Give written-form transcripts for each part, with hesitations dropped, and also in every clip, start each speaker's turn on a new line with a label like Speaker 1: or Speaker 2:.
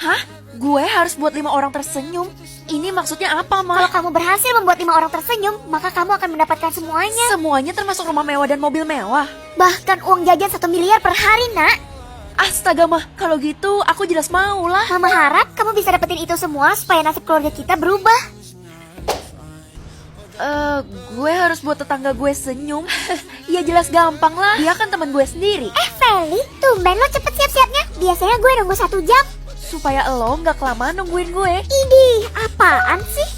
Speaker 1: Hah? Gue harus buat 5 orang tersenyum? Ini maksudnya apa, Ma?
Speaker 2: Kalau kamu berhasil membuat 5 orang tersenyum, maka kamu akan mendapatkan semuanya.
Speaker 1: Semuanya termasuk rumah mewah dan mobil mewah?
Speaker 2: Bahkan uang jajan 1 miliar per hari, nak.
Speaker 1: Astaga, Mah. Kalau gitu, aku jelas mau lah.
Speaker 2: Mama harap kamu bisa dapetin itu semua supaya nasib keluarga kita berubah.
Speaker 1: Gue harus buat tetangga gue senyum. Ya jelas gampang lah. Dia kan teman gue sendiri.
Speaker 2: Feli, tumben lo cepet siap-siapnya. Biasanya gue nunggu 1 jam.
Speaker 1: Supaya lo nggak kelamaan nungguin gue.
Speaker 2: Idih, apaan sih?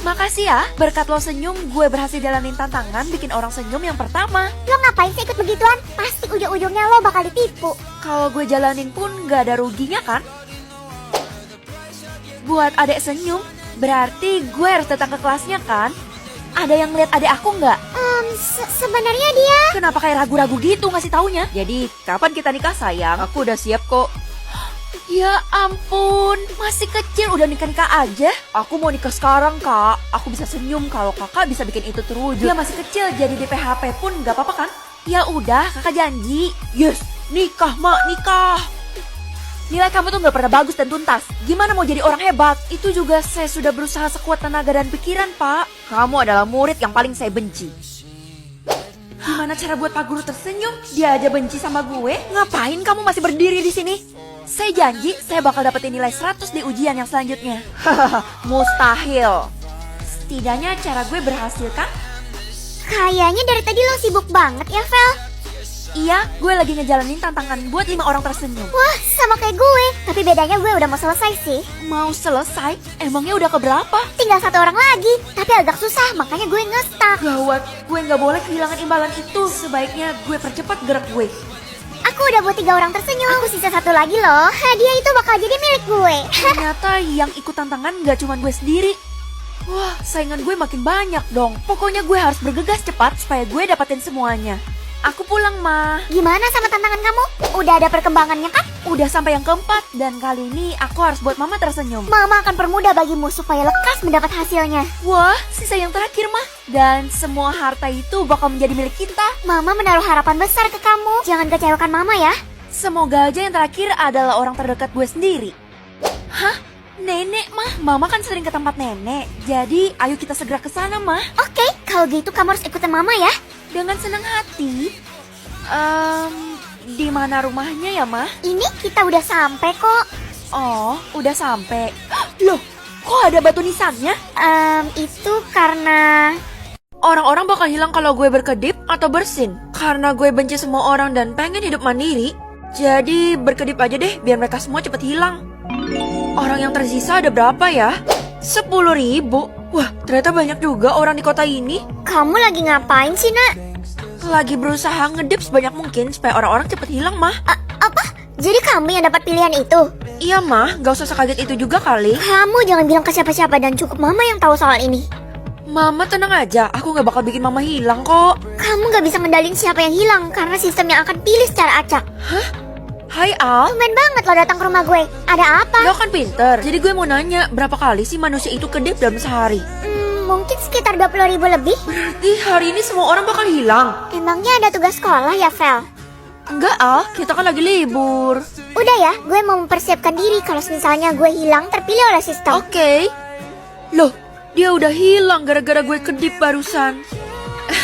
Speaker 1: Makasih ya, berkat lo senyum, gue berhasil jalanin tantangan bikin orang senyum yang pertama.
Speaker 2: Lo ngapain sih ikut begituan? Pasti ujung-ujungnya lo bakal ditipu.
Speaker 1: Kalau gue jalanin pun nggak ada ruginya kan? Buat adek senyum, berarti gue harus datang ke kelasnya kan? Ada yang lihat adek aku nggak?
Speaker 2: Sebenarnya dia...
Speaker 1: Kenapa kayak ragu-ragu gitu ngasih taunya? Jadi, kapan kita nikah sayang? Aku udah siap kok. Ya ampun, masih kecil udah nikah-nikah aja. Aku mau nikah sekarang, Kak. Aku bisa senyum kalau Kakak bisa bikin itu terwujud. Dia masih kecil, jadi DPHP pun nggak apa-apa kan? Ya udah, Kakak janji. Yes, nikah, Mak, nikah. Nilai kamu tuh nggak pernah bagus dan tuntas. Gimana mau jadi orang hebat? Itu juga saya sudah berusaha sekuat tenaga dan pikiran, Pak. Kamu adalah murid yang paling saya benci. Gimana cara buat Pak Guru tersenyum? Dia aja benci sama gue. Ngapain kamu masih berdiri di sini? Saya janji, saya bakal dapetin nilai 100 di ujian yang selanjutnya. Hahaha, mustahil. Setidaknya cara gue berhasil kan?
Speaker 2: Kayaknya dari tadi lo sibuk banget ya, Vel.
Speaker 1: Iya, gue lagi ngejalanin tantangan buat 5 orang tersenyum.
Speaker 2: Wah, sama kayak gue. Tapi bedanya gue udah mau selesai sih.
Speaker 1: Mau selesai? Emangnya udah keberapa?
Speaker 2: Tinggal 1 orang lagi. Tapi agak susah, makanya gue nge-stuck.
Speaker 1: Gawat, gue nggak boleh kehilangan imbalan itu. Sebaiknya gue percepat gerak gue.
Speaker 2: Aku udah buat 3 orang tersenyum. Aku sisa 1 lagi loh. Hadiah itu bakal jadi milik gue.
Speaker 1: Ternyata yang ikut tantangan nggak cuma gue sendiri. Wah, saingan gue makin banyak dong. Pokoknya gue harus bergegas cepat supaya gue dapatin semuanya. Aku pulang, Ma.
Speaker 2: Gimana sama tantangan kamu? Udah ada perkembangannya kan?
Speaker 1: Udah sampai yang keempat, dan kali ini aku harus buat Mama tersenyum.
Speaker 2: Mama akan permudah bagimu supaya lekas mendapat hasilnya.
Speaker 1: Wah, sisa yang terakhir, Ma. Dan semua harta itu bakal menjadi milik kita.
Speaker 2: Mama menaruh harapan besar ke kamu. Jangan kecewakan Mama ya.
Speaker 1: Semoga aja yang terakhir adalah orang terdekat gue sendiri. Hah? Nenek, Mah? Mama kan sering ke tempat nenek. Jadi, ayo kita segera ke sana, Mah.
Speaker 2: Oke, kalau gitu kamu harus ikutin Mama ya.
Speaker 1: Dengan senang hati. Di mana rumahnya ya, Mah?
Speaker 2: Ini kita udah sampai kok.
Speaker 1: Oh, udah sampai. Loh, kok ada batu nisannya?
Speaker 2: Itu karena...
Speaker 1: Orang-orang bakal hilang kalau gue berkedip atau bersin. Karena gue benci semua orang dan pengen hidup mandiri. Jadi berkedip aja deh biar mereka semua cepet hilang. Orang yang tersisa ada berapa ya? 10.000. Wah, ternyata banyak juga orang di kota ini.
Speaker 2: Kamu lagi ngapain sih, Nak?
Speaker 1: Lagi berusaha ngedip sebanyak mungkin supaya orang-orang cepet hilang, Mah.
Speaker 2: Apa? Jadi kamu yang dapat pilihan itu?
Speaker 1: Iya, Mah. Gak usah sekaget itu juga kali.
Speaker 2: Kamu jangan bilang ke siapa-siapa dan cukup Mama yang tahu soal ini.
Speaker 1: Mama tenang aja, aku gak bakal bikin Mama hilang kok.
Speaker 2: Kamu gak bisa ngendalin siapa yang hilang karena sistem yang akan pilih secara acak.
Speaker 1: Hah? Hai Al.
Speaker 2: Tumben banget lo datang ke rumah gue. Ada apa?
Speaker 1: Lo kan pinter, jadi gue mau nanya berapa kali sih manusia itu kedip dalam sehari?
Speaker 2: Mungkin sekitar 20.000 lebih.
Speaker 1: Berarti hari ini semua orang bakal hilang.
Speaker 2: Emangnya ada tugas sekolah ya, Vel?
Speaker 1: Enggak Al, kita kan lagi libur.
Speaker 2: Udah ya, gue mau mempersiapkan diri kalau misalnya gue hilang terpilih oleh sistem.
Speaker 1: Oke. Loh, dia udah hilang gara-gara gue kedip barusan.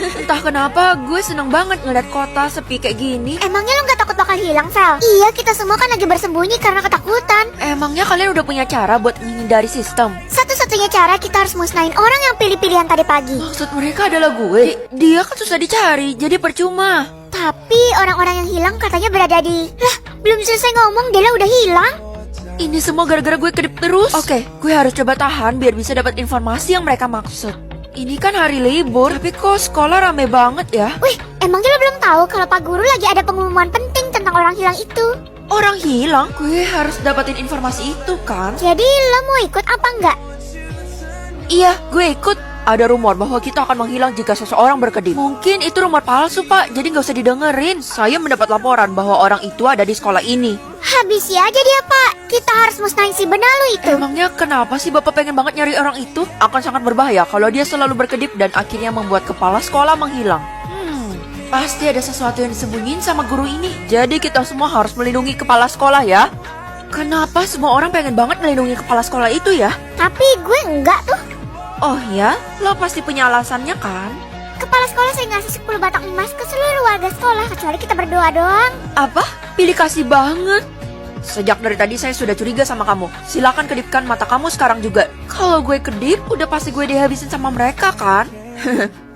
Speaker 1: Entah kenapa gue seneng banget ngeliat kota sepi kayak gini.
Speaker 2: Emangnya lo gak takut bakal hilang, Vel? Iya, kita semua kan lagi bersembunyi karena ketakutan.
Speaker 1: Emangnya kalian udah punya cara buat menghindari sistem?
Speaker 2: Satu-satunya cara kita harus musnahin orang yang pilih-pilihan tadi pagi.
Speaker 1: Maksud mereka adalah gue? Dia kan susah dicari, jadi percuma.
Speaker 2: Tapi orang-orang yang hilang katanya berada di... Lah, belum selesai ngomong, Dela udah hilang.
Speaker 1: Ini semua gara-gara gue kedip terus. Oke, gue harus coba tahan biar bisa dapat informasi yang mereka maksud. Ini kan hari libur, tapi kok sekolah rame banget ya?
Speaker 2: Wih, emangnya lo belum tahu kalau Pak Guru lagi ada pengumuman penting tentang orang hilang itu?
Speaker 1: Orang hilang? Gue harus dapatin informasi itu kan?
Speaker 2: Jadi lo mau ikut apa enggak?
Speaker 1: Iya, gue ikut. Ada rumor bahwa kita akan menghilang jika seseorang berkedip. Mungkin itu rumor palsu, Pak, jadi nggak usah didengerin. Saya mendapat laporan bahwa orang itu ada di sekolah ini.
Speaker 2: Habisi aja dia, Pak. Kita harus musnahin si benalu itu.
Speaker 1: Emangnya kenapa sih Bapak pengen banget nyari orang itu? Akan sangat berbahaya kalau dia selalu berkedip dan akhirnya membuat kepala sekolah menghilang. Pasti ada sesuatu yang disembunyiin sama guru ini. Jadi kita semua harus melindungi kepala sekolah ya. Kenapa semua orang pengen banget melindungi kepala sekolah itu ya?
Speaker 2: Tapi gue enggak tuh.
Speaker 1: Oh ya? Lo pasti punya alasannya kan?
Speaker 2: Kepala sekolah saya ngasih 10 batang emas ke seluruh warga sekolah, kecuali kita berdua doang.
Speaker 1: Apa? Pilih kasih banget. Sejak dari tadi saya sudah curiga sama kamu. Silakan kedipkan mata kamu sekarang juga. Kalau gue kedip, udah pasti gue dihabisin sama mereka kan?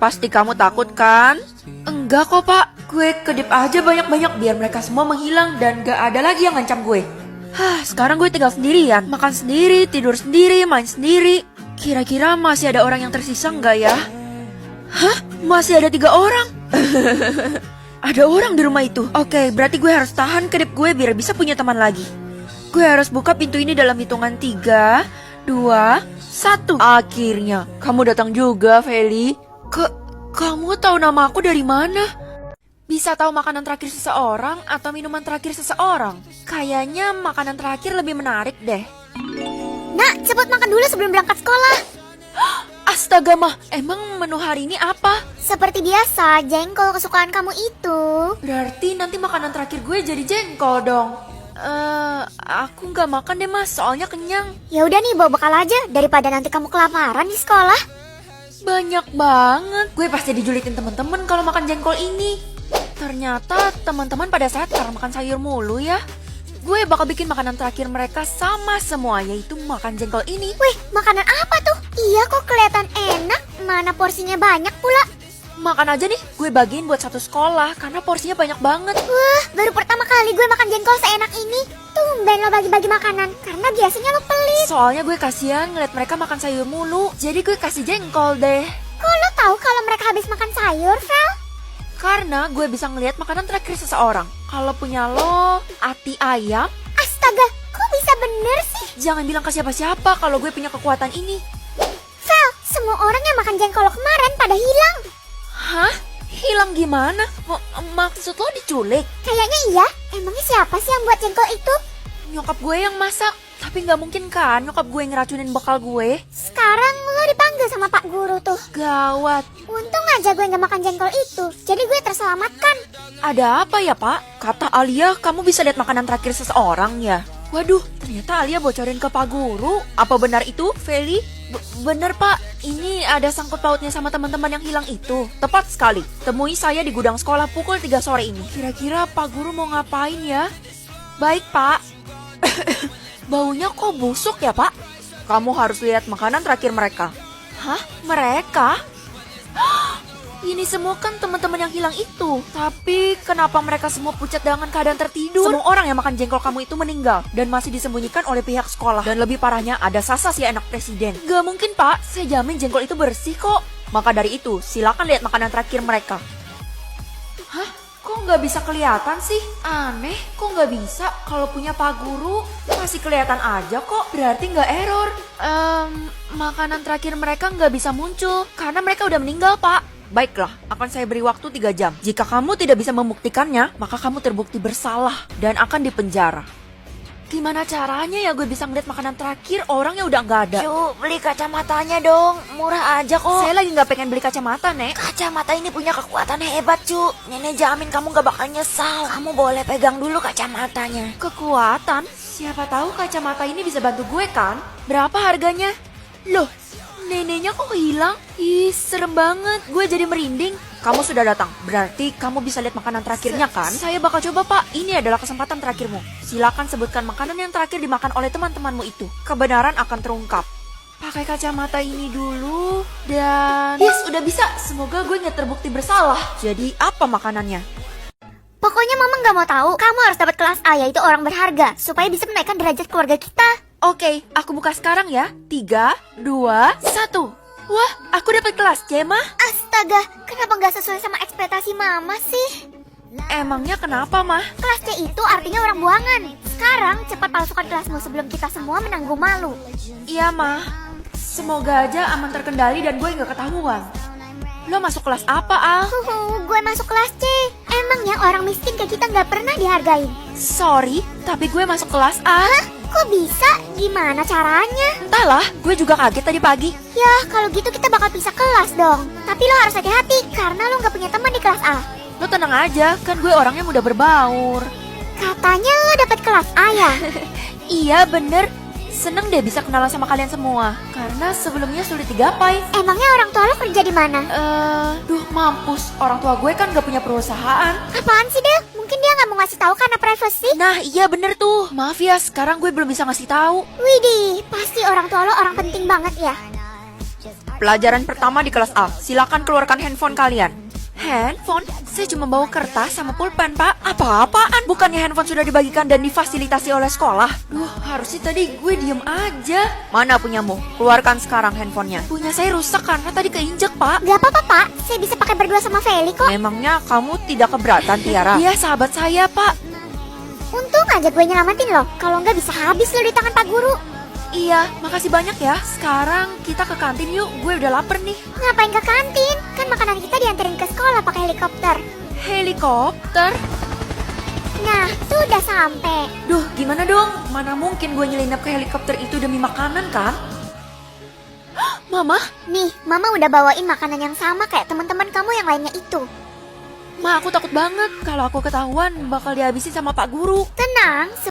Speaker 1: Pasti kamu takut kan? Enggak kok pak, gue kedip aja banyak-banyak biar mereka semua menghilang dan gak ada lagi yang ngancam gue. Sekarang gue tinggal sendirian, makan sendiri, tidur sendiri, main sendiri. Kira-kira masih ada orang yang tersisa nggak ya? Masih ada 3 orang? Ada orang di rumah itu. Oke, berarti gue harus tahan kedip gue biar bisa punya teman lagi. Gue harus buka pintu ini dalam hitungan 3, 2, 1. Akhirnya, kamu datang juga, Feli. Kamu tahu nama aku dari mana? Bisa tahu makanan terakhir seseorang atau minuman terakhir seseorang? Kayaknya makanan terakhir lebih menarik deh.
Speaker 2: Nak, cepet makan dulu sebelum berangkat sekolah.
Speaker 1: Astaga mah, emang menu hari ini apa?
Speaker 2: Seperti biasa, jengkol kesukaan kamu itu.
Speaker 1: Berarti nanti makanan terakhir gue jadi jengkol dong. Aku nggak makan deh mas, soalnya kenyang.
Speaker 2: Ya udah nih, bawa bekal aja daripada nanti kamu kelaparan di sekolah.
Speaker 1: Banyak banget. Gue pasti dijulitin temen-temen kalau makan jengkol ini. Ternyata teman-teman pada sehat karena makan sayur mulu ya. Gue bakal bikin makanan terakhir mereka sama semua, yaitu makan jengkol ini.
Speaker 2: Wih, makanan apa tuh? Iya kok kelihatan enak. Mana porsinya banyak pula.
Speaker 1: Makan aja nih, gue bagiin buat satu sekolah karena porsinya banyak banget.
Speaker 2: Wah, baru pertama kali gue makan jengkol seenak ini. Tumben lo bagi-bagi makanan, karena biasanya lo pelit.
Speaker 1: Soalnya gue kasihan ngeliat mereka makan sayur mulu, jadi gue kasih jengkol deh.
Speaker 2: Kok lo tahu kalau mereka habis makan sayur, Vel?
Speaker 1: Karena gue bisa ngeliat makanan terakhir seseorang. Kalau punya lo, ati ayam.
Speaker 2: Astaga, kok bisa bener sih?
Speaker 1: Jangan bilang ke siapa-siapa kalau gue punya kekuatan ini.
Speaker 2: Vel, semua orang yang makan jengkol kemarin pada hilang.
Speaker 1: Hah? Hilang gimana? Maksud lo diculik?
Speaker 2: Kayaknya iya. Emangnya siapa sih yang buat jengkol itu?
Speaker 1: Nyokap gue yang masak. Tapi gak mungkin kan nyokap gue ngeracunin bekal gue.
Speaker 2: Sekarang lo dipanggil sama Pak Guru tuh.
Speaker 1: Gawat.
Speaker 2: Untung aja gue gak makan jengkol itu. Jadi gue terselamatkan.
Speaker 1: Ada apa ya pak? Kata Alia kamu bisa lihat makanan terakhir seseorang ya? Waduh, ternyata Alia bocorin ke Pak Guru. Apa benar itu, Feli? Bener pak, ini ada sangkut pautnya sama teman-teman yang hilang itu. Tepat sekali, temui saya di gudang sekolah pukul 3 sore ini. Kira-kira Pak Guru mau ngapain ya? Baik pak. Baunya kok busuk ya pak? Kamu harus lihat makanan terakhir mereka. Hah? Mereka? Ini semua kan teman-teman yang hilang itu. Tapi kenapa mereka semua pucat dengan keadaan tertidur? Semua orang yang makan jengkol kamu itu meninggal dan masih disembunyikan oleh pihak sekolah. Dan lebih parahnya ada Sasa si anak presiden. Gak mungkin pak, saya jamin jengkol itu bersih kok. Maka dari itu, silakan lihat makanan terakhir mereka. Hah? Kok nggak bisa kelihatan sih? Aneh, kok nggak bisa? Kalau punya Pak Guru, masih kelihatan aja kok. Berarti nggak error. Makanan terakhir mereka nggak bisa muncul karena mereka udah meninggal pak. Baiklah, akan saya beri waktu 3 jam. Jika kamu tidak bisa membuktikannya, maka kamu terbukti bersalah dan akan dipenjara. Gimana caranya ya gue bisa ngeliat makanan terakhir orangnya udah nggak ada? Cu, beli kacamatanya dong, murah aja kok. Saya lagi nggak pengen beli kacamata, Nek. Kacamata ini punya kekuatan hebat, Cu. Nenek jamin kamu nggak bakal nyesal. Kamu boleh pegang dulu kacamatanya. Kekuatan? Siapa tahu kacamata ini bisa bantu gue kan? Berapa harganya? Loh, neneknya kok hilang? Ih, serem banget. Gue jadi merinding. Kamu sudah datang, berarti kamu bisa lihat makanan terakhirnya kan? Saya bakal coba pak, ini adalah kesempatan terakhirmu. Silakan sebutkan makanan yang terakhir dimakan oleh teman-temanmu itu. Kebenaran akan terungkap. Pakai kacamata ini dulu, dan... Yes, udah bisa. Semoga gue gak terbukti bersalah. Jadi apa makanannya?
Speaker 2: Pokoknya mama gak mau tahu. Kamu harus dapat kelas A, yaitu orang berharga, supaya bisa menaikkan derajat keluarga kita.
Speaker 1: Oke, aku buka sekarang ya. 3, 2, 1. Wah, aku dapat kelas C, Mah.
Speaker 2: Astaga, kenapa nggak sesuai sama ekspektasi mama sih?
Speaker 1: Emangnya kenapa, Mah?
Speaker 2: Kelas C itu artinya orang buangan. Sekarang cepat palsukan kelasmu sebelum kita semua menanggung malu.
Speaker 1: Iya, Mah. Semoga aja aman terkendali dan gue nggak ketahuan. Lo masuk kelas apa, Al?
Speaker 2: Gue masuk kelas C. Emangnya orang miskin kayak kita nggak pernah dihargain?
Speaker 1: Sorry, tapi gue masuk kelas A.
Speaker 2: Hah? Kok bisa? Gimana caranya?
Speaker 1: Entahlah, gue juga kaget tadi pagi.
Speaker 2: Ya, kalau gitu kita bakal pisah kelas dong. Tapi lo harus hati-hati, karena lo nggak punya teman di kelas A.
Speaker 1: Lo tenang aja, kan gue orangnya mudah berbaur.
Speaker 2: Katanya dapat kelas A ya?
Speaker 1: Iya bener, seneng deh bisa kenalan sama kalian semua. Karena sebelumnya sulit digapai.
Speaker 2: Emangnya orang tua lo kerja di mana?
Speaker 1: Duh mampus, orang tua gue kan gak punya perusahaan.
Speaker 2: Apaan sih, Del? Mungkin dia nggak mau ngasih tahu karena privacy.
Speaker 1: Nah iya bener tuh, maaf ya sekarang gue belum bisa ngasih tahu.
Speaker 2: Widih, pasti orang tua lo orang penting banget ya.
Speaker 1: Pelajaran pertama di kelas A, silakan keluarkan handphone kalian. Handphone? Saya cuma bawa kertas sama pulpen, Pak. Apa-apaan? Bukannya handphone sudah dibagikan dan difasilitasi oleh sekolah? Duh, harusnya tadi gue diem aja. Mana punyamu? Keluarkan sekarang handphonenya. Punya saya rusak karena tadi keinjek, Pak.
Speaker 2: Gak apa-apa, Pak. Saya bisa pakai berdua sama Feli kok.
Speaker 1: Memangnya kamu tidak keberatan, Tiara? Dia sahabat saya, Pak.
Speaker 2: Untung aja gue nyelamatin lo. Kalau nggak bisa habis lo di tangan Pak Guru.
Speaker 1: Iya, makasih banyak ya. Sekarang kita ke kantin yuk. Gue udah lapar nih.
Speaker 2: Ngapain ke kantin? Kan makanan kita dianterin ke sekolah pakai helikopter.
Speaker 1: Helikopter?
Speaker 2: Nah, tuh udah sampai.
Speaker 1: Duh, gimana dong? Mana mungkin gue nyelinap ke helikopter itu demi makanan kan? Mama?
Speaker 2: Nih, Mama udah bawain makanan yang sama kayak teman-teman kamu yang lainnya itu.
Speaker 1: Ma, aku takut banget. Kalau aku ketahuan bakal dihabisin sama Pak Guru.
Speaker 2: Tenang,